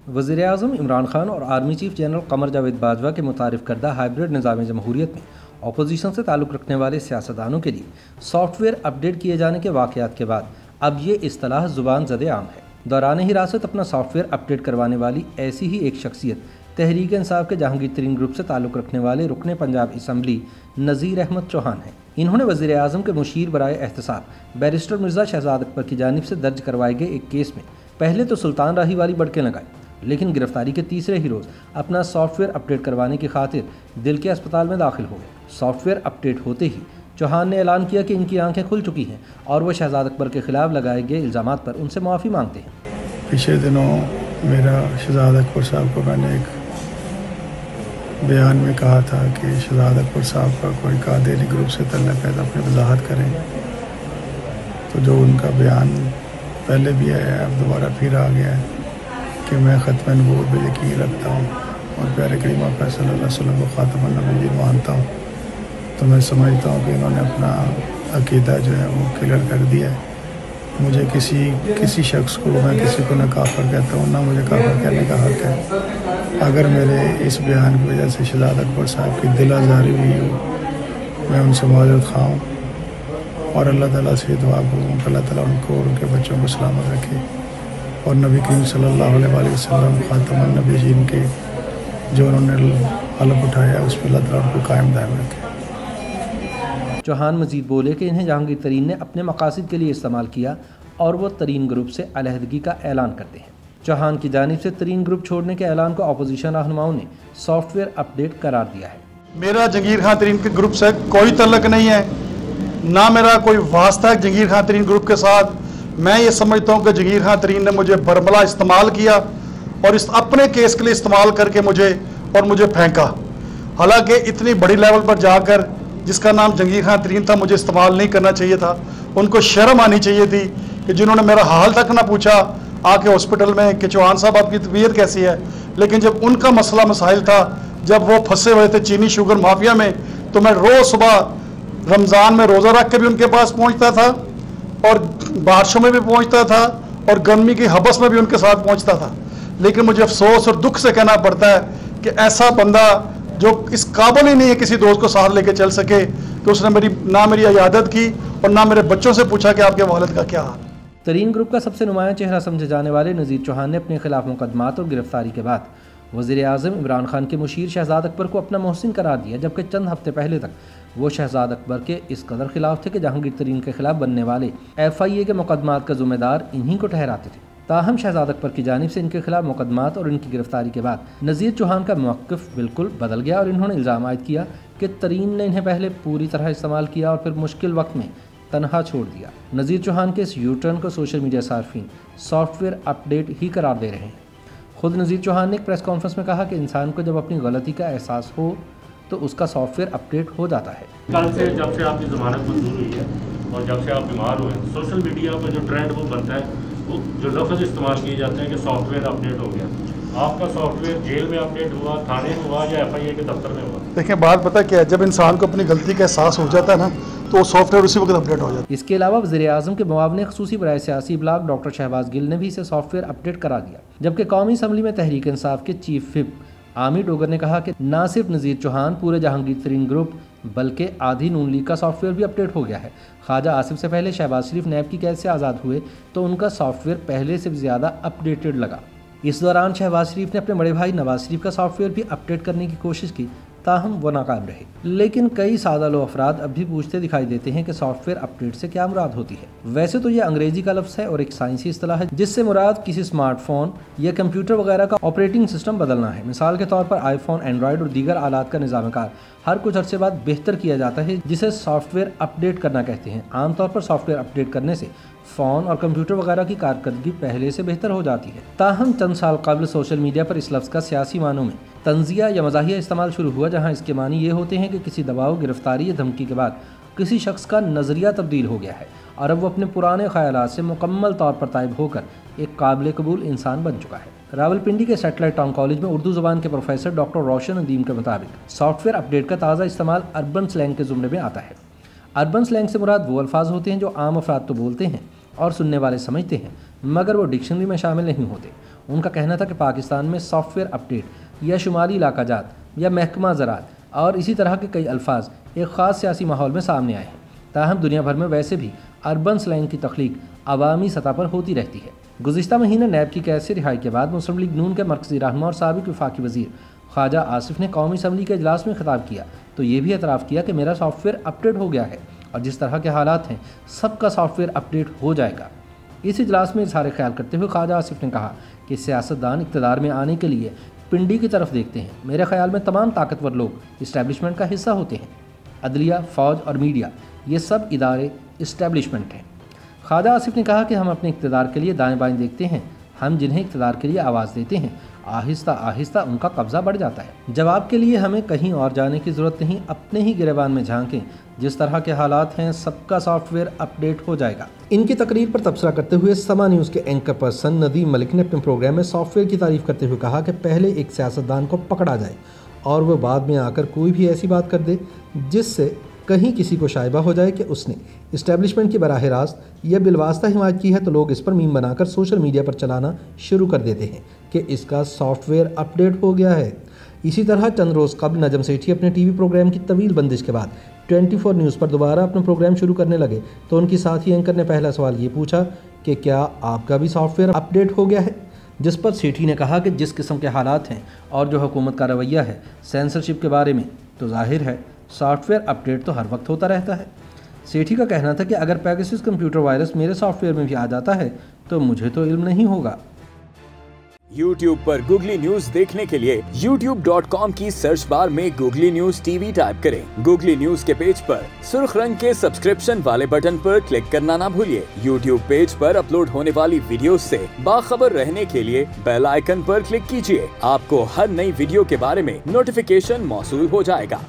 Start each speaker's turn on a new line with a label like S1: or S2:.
S1: वज़ीर-ए-आज़म इमरान खान और army chief general Qamar Javed Bajwa के मुतारिफ करदा हाइब्रिड निज़ाम जमहूरियत में अपोजिशन से ताल्लुक़ रखने वाले सियासतदानों के लिए सॉफ्टवेयर अपडेट किए जाने के वाक़यात के बाद अब ये इस्तिलाह ज़ुबान ज़दे आम है। दौरान हिरासत अपना सॉफ्टवेयर अपडेट करवाने वाली ऐसी ही एक शख्सियत तहरीक इंसाफ के जहांगीर तरीन ग्रुप से ताल्लुक़ रखने वाले रुकने पंजाब असम्बली नज़ीर अहमद चौहान हैं। इन्होंने वज़ीर-ए-आज़म के मुशीर बराए एहतसाब बैरिस्टर मिर्ज़ा शहजाद अकबर की जानिब से दर्ज करवाए गए एक केस में पहले तो सुल्तान राही वाली बड़कें लगाई, लेकिन गिरफ्तारी के तीसरे ही रोज़ अपना सॉफ्टवेयर अपडेट करवाने की खातिर दिल के अस्पताल में दाखिल हो गए। सॉफ्टवेयर अपडेट होते ही चौहान ने ऐलान किया कि इनकी आंखें खुल चुकी हैं और वह शहजाद अकबर के खिलाफ लगाए गए इल्ज़ामात पर उनसे माफ़ी मांगते हैं।
S2: पिछले दिनों मेरा शहजाद अकबर साहब को मैंने एक बयान में कहा था कि शहजाद अकबर साहब का कोई कादिरी ग्रुप से तल्लुक़ है तो अपनी वजाहत करें। तो जो उनका बयान पहले भी आया है, अब दोबारा फिर आ गया है कि मैं ख़त्म नबूवत पे यकीन रखता हूँ और प्यारे करीम आक़ा सल्लल्लाहु अलैहि वसल्लम को ख़ातमुन नबिय्यीन मानता हूँ। तो मैं समझता हूँ कि इन्होंने अपना अक़ीदा जो है वो क्लियर कर दिया है। मुझे किसी शख्स को मैं किसी को न काफ़िर कहता हूँ, ना मुझे काफ़िर कहने का हक़ है। अगर मेरे इस बयान की वजह से शहजाद अकबर साहब की दिल आज़ारी हुई हो, मैं उनसे माज़रत ख़्वाह हूँ और अल्लाह ताला से दुआ करूँ कि अल्लाह ताला उनको और उनके बच्चों को सलामत रखे और नबी करीम सल्लल्लाहु अलैहि वसल्लम ख़ातमुन नबिय्यीन के जो उन्होंने हलफ उठाया उस पर अल्लाह ताला उनको कायम दायम रखे।
S1: चौहान मजीद बोले कि इन्हें जहांगीर तरीन ने अपने मकासद के लिए इस्तेमाल किया और वो तरीन ग्रुप से अलहदगी का ऐलान करते हैं। चौहान की जानिब से तरीन ग्रुप छोड़ने के ऐलान को अपोजिशन रहनुमाओं ने सॉफ्टवेयर अपडेट करार दिया है।
S3: मेरा जहांगीर खान तरीन के ग्रुप से कोई तल्लुक़ नहीं है, ना मेरा कोई वास्ता है जहांगीर खान तरीन ग्रुप के साथ। मैं ये समझता हूँ कि जहांगीर खान तरीन ने मुझे बरबला इस्तेमाल किया और इस अपने केस के लिए इस्तेमाल करके मुझे फेंका। हालांकि इतनी बड़ी लेवल पर जाकर जिसका नाम जहांगीर खान तरीन था मुझे इस्तेमाल नहीं करना चाहिए था। उनको शर्म आनी चाहिए थी कि जिन्होंने मेरा हाल तक ना पूछा आके हॉस्पिटल में कि चौहान साहब आपकी तबीयत कैसी है। लेकिन जब उनका मसला मसाइल था, जब वो फंसे हुए थे चीनी शुगर माफिया में, तो मैं रोज़ सुबह रमज़ान में रोज़ा रख के भी उनके पास पहुंचता था और बारिशों में भी पहुंचता था और गर्मी की हबस में भी उनके साथ पहुंचता था। लेकिन मुझे अफसोस और दुख से कहना पड़ता है कि ऐसा बंदा जो इस काबिल ही नहीं है किसी दोस्त को साथ लेके चल सके कि उसने ना मेरी इयादत की और ना मेरे बच्चों से पूछा कि आपके वालिद का क्या हाल।
S1: तरीन ग्रुप का सबसे नुमायां चेहरा समझे जाने वाले नज़ीर चौहान ने अपने खिलाफ मुकदमात और गिरफ्तारी के बाद वज़ीर-ए-आज़म इमरान खान के मुशीर शहजाद अकबर को अपना मोहसिन करार दिया, जबकि चंद हफ्ते पहले तक वो शहजाद अकबर के इस कदर खिलाफ थे कि जहांगीर तरीन के खिलाफ बनने वाले FIA के मुकदमात का ज़िम्मेदार इन्हीं को ठहराते थे। ताहम शहजाद अकबर की जानिब से इनके खिलाफ मुकदमात और इनकी गिरफ्तारी के बाद नज़ीर चौहान का मौक़िफ़ बिल्कुल बदल गया और इन्होंने इल्ज़ाम आयद किया कि तरीन ने इन्हें पहले पूरी तरह इस्तेमाल किया और फिर मुश्किल वक्त में तनहा छोड़ दिया। नज़ीर चौहान के इस यूटर्न को सोशल मीडिया सार्फिन सॉफ्टवेयर अपडेट ही करार दे रहे हैं। खुद नज़ीर चौहान ने एक प्रेस कॉन्फ्रेंस में कहा कि इंसान को जब अपनी गलती का एहसास हो तो उसका सॉफ्टवेयर अपडेट हो जाता है।
S4: कल से जब से आपकी ज़मानत मंजूर हुई है और जब से आप बीमार हुए हैं, सोशल मीडिया पर जो ट्रेंड वो बनता है, वो जो लफ्ज़ इस्तेमाल किए जाते हैं कि सॉफ्टवेयर अपडेट हो गया। आपका सॉफ्टवेयर जेल में अपडेट हुआ, थाने में हुआ या FIA के दफ्तर में हुआ?
S3: देखिए, बात पता क्या है, जब इंसान को अपनी गलती का एहसास हो जाता है ना तो सॉफ्टवेयर उसी वक्त अपडेट हो जाता है।
S1: इसके अलावा वज़ीर-ए-आज़म के मुआविन ख़ुसूसी बराए सियासी ब्लॉग डॉक्टर शहबाज गिल ने भी इसे सॉफ्टवेयर अपडेट करा दिया, जबकि कौमी असम्बली में तहरीक इंसाफ के चीफ व्हिप आमिर डोगर ने कहा कि ना सिर्फ नज़ीर चौहान, पूरे जहांगीर तरीन ग्रुप बल्कि आधी नून लीग का सॉफ्टवेयर भी अपडेट हो गया है। ख्वाजा आसिफ से पहले शहबाज शरीफ नैब की कैद से आज़ाद हुए तो उनका सॉफ्टवेयर पहले से ज़्यादा अपडेटेड लगा। इस दौरान शहबाज शरीफ ने अपने बड़े भाई नवाज शरीफ का सॉफ्टवेयर भी अपडेट करने की कोशिश की, ताहम वो नाकाम रहे। लेकिन कई सादा लो अफराद अब भी पूछते दिखाई देते हैं कि सॉफ्टवेयर अपडेट से क्या मुराद होती है। वैसे तो ये अंग्रेजी का लफ्ज़ है और एक साइंसी इस्तिलाह है जिससे मुराद किसी स्मार्टफोन या कंप्यूटर वगैरह का ऑपरेटिंग सिस्टम बदलना है। मिसाल के तौर पर आईफोन, एंड्रॉयड और दीगर आलात का निज़ाम कार हर कुछ अर्से बाद बेहतर किया जाता है, जिसे सॉफ्टवेयर अपडेट करना कहते हैं। आमतौर पर सॉफ्टवेयर अपडेट करने से फ़ोन और कंप्यूटर वगैरह की कारकर्दगी पहले से बेहतर हो जाती है। ताहम चंद साल कबल सोशल मीडिया पर इस लफ्ज़ का सियासी मानों में तंजिया या मज़ाहिया इस्तेमाल शुरू हुआ, जहाँ इसके मानी ये होते हैं कि किसी दबाव, गिरफ्तारी या धमकी के बाद किसी शख्स का नज़रिया तब्दील हो गया है और अब वो अपने पुराने ख्यालात से मुकम्मल तौर पर ताइब होकर एक काबिल कबूल इंसान बन चुका है। रावलपिंडी के सेटेलाइट टाउन कॉलेज में उर्दू ज़बान के प्रोफेसर डॉक्टर रोशन नदीम के मुताबिक सॉफ्टवेयर अपडेट का ताज़ा इस्तेमाल अर्बन स्लैंग के ज़ुमरे में आता है। अर्बन स्लैंग से मुराद वो अल्फाज होते हैं जो आम अफराद तो बोलते हैं और सुनने वाले समझते हैं, मगर वो डिक्शनरी में शामिल नहीं होते। उनका कहना था कि पाकिस्तान में सॉफ्टवेयर अपडेट या शुमारी इलाका जात या महकमा ज़राअत और इसी तरह के कई अल्फाज एक ख़ास सियासी माहौल में सामने आए हैं। ताहम दुनिया भर में वैसे भी अर्बन स्लैंग की तख्लीक अवामी सतह पर होती रहती है। गुज़िश्ता महीने नैब की कैद से रिहाई के बाद मुस्लिम लीग नून के मरकज़ी रहनुमा और साबिक़ वफाकी वज़ीर ख्वाजा आसिफ ने कौमी असम्बली के इजलास में खिताब किया तो ये भी एतराफ़ किया कि मेरा सॉफ्टवेयर अपडेट हो गया है और जिस तरह के हालात हैं सबका सॉफ्टवेयर अपडेट हो जाएगा। इस इजलास में इजहार ख्याल करते हुए ख्वाजा आसिफ ने कहा कि सियासतदान इक़्तिदार में आने के लिए पिंडी की तरफ देखते हैं। मेरे ख्याल में तमाम ताकतवर लोग इस्टेब्लिशमेंट का हिस्सा होते हैं। अदलिया, फ़ौज और मीडिया ये सब इदारे इस्टेब्लिशमेंट हैं। ख्वाजा आसिफ ने कहा कि हम अपने इक़्तिदार के लिए दाएं बाएं देखते हैं। हम जिन्हें इक़्तिदार के लिए आवाज़ देते हैं आहिस्ता आहिस्ता उनका कब्ज़ा बढ़ जाता है। जवाब के लिए हमें कहीं और जाने की ज़रूरत नहीं, अपने ही गिरेबान में झांकें। जिस तरह के हालात हैं सबका सॉफ्टवेयर अपडेट हो जाएगा। इनकी तकरीर पर तबसरा करते हुए समा न्यूज़ के एंकर पर्सन नदीम मलिक ने अपने प्रोग्राम में सॉफ्टवेयर की तारीफ़ करते हुए कहा कि पहले एक सियासतदान को पकड़ा जाए और वह बाद में आकर कोई भी ऐसी बात कर दे जिससे कहीं किसी को शायबा हो जाए कि उसने इस्टेब्लिशमेंट की बराह रास्त या बिलवास्ता हिमायत की है तो लोग इस पर मीम बनाकर सोशल मीडिया पर चलाना शुरू कर देते हैं कि इसका सॉफ्टवेयर अपडेट हो गया है। इसी तरह चंद रोज़ कबल नजम सेठी अपने टीवी प्रोग्राम की तवील बंदिश के बाद 24 न्यूज़ पर दोबारा अपना प्रोग्राम शुरू करने लगे तो उनकी साथी एंकर ने पहला सवाल ये पूछा कि क्या आपका भी सॉफ्टवेयर अपडेट हो गया है, जिस पर सेठी ने कहा कि जिस किस्म के हालात हैं और जो हुकूमत का रवैया है सेंसरशिप के बारे में तो जाहिर है सॉफ्टवेयर अपडेट तो हर वक्त होता रहता है। सेठी का कहना था कि अगर पेगासस कंप्यूटर वायरस मेरे सॉफ्टवेयर में भी आ जाता है तो मुझे तो इल्म नहीं होगा।
S5: YouTube पर गूगली न्यूज देखने के लिए youtube.com की सर्च बार में गूगली न्यूज टीवी टाइप करें। गूगली न्यूज के पेज पर सुर्ख रंग के सब्सक्रिप्शन वाले बटन पर क्लिक करना ना भूलिए। YouTube पेज पर अपलोड होने वाली वीडियोस से बाखबर रहने के लिए बेल आइकन पर क्लिक कीजिए। आपको हर नई वीडियो के बारे में नोटिफिकेशन मौसूल हो जाएगा।